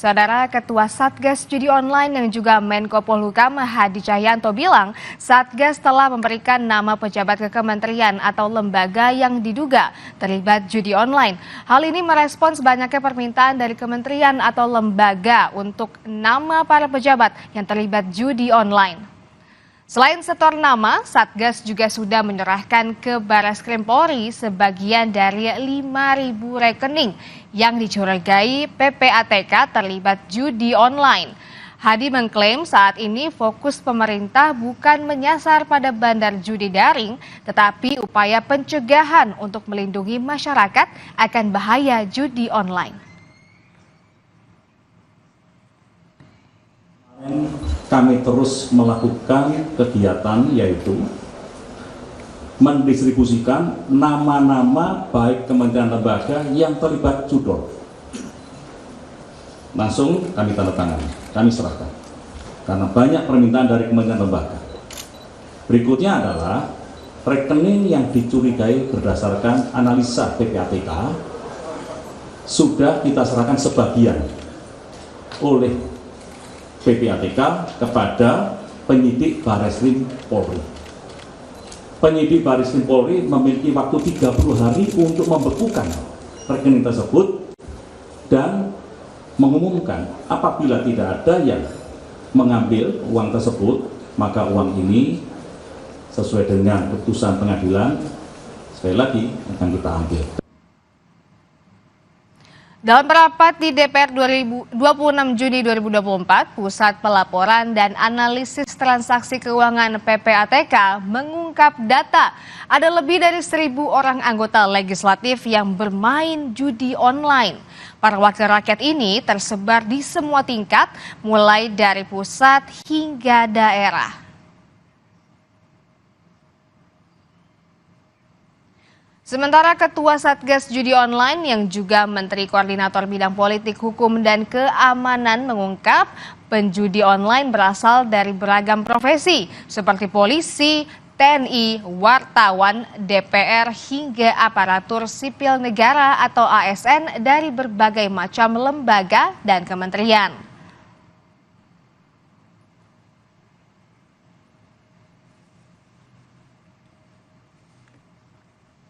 Saudara Ketua Satgas Judi Online yang juga Menko Polhukam Hadi Cahyanto bilang, Satgas telah memberikan nama pejabat ke kementerian atau lembaga yang diduga terlibat judi online. Hal ini merespons banyaknya permintaan dari kementerian atau lembaga untuk nama para pejabat yang terlibat judi online. Selain setor nama, Satgas juga sudah menyerahkan ke Barreskrim Polri sebagian dari 5.000 rekening yang dicurigai PPATK terlibat judi online. Hadi mengklaim saat ini fokus pemerintah bukan menyasar pada bandar judi daring, tetapi upaya pencegahan untuk melindungi masyarakat akan bahaya judi online. Kami terus melakukan kegiatan yaitu mendistribusikan nama-nama baik kementerian lembaga yang terlibat judol. Langsung kami tanda tangan, kami serahkan. Karena banyak permintaan dari kementerian lembaga. Berikutnya adalah rekening yang dicurigai berdasarkan analisa PPATK sudah kita serahkan sebagian oleh PPATK kepada penyidik Barreskrim Polri. Penyidik Barreskrim Polri memiliki waktu 30 hari untuk membekukan rekening tersebut dan mengumumkan apabila tidak ada yang mengambil uang tersebut, maka uang ini sesuai dengan putusan pengadilan sekali lagi akan kita ambil. Dalam rapat di DPR 26 Juni 2024, Pusat Pelaporan dan Analisis Transaksi Keuangan PPATK mengungkap data ada lebih dari 1.000 orang anggota legislatif yang bermain judi online. Para wakil rakyat ini tersebar di semua tingkat, mulai dari pusat hingga daerah. Sementara Ketua Satgas Judi Online yang juga Menteri Koordinator Bidang Politik, Hukum, dan Keamanan mengungkap penjudi online berasal dari beragam profesi seperti polisi, TNI, wartawan, DPR, hingga aparatur sipil negara atau ASN dari berbagai macam lembaga dan kementerian.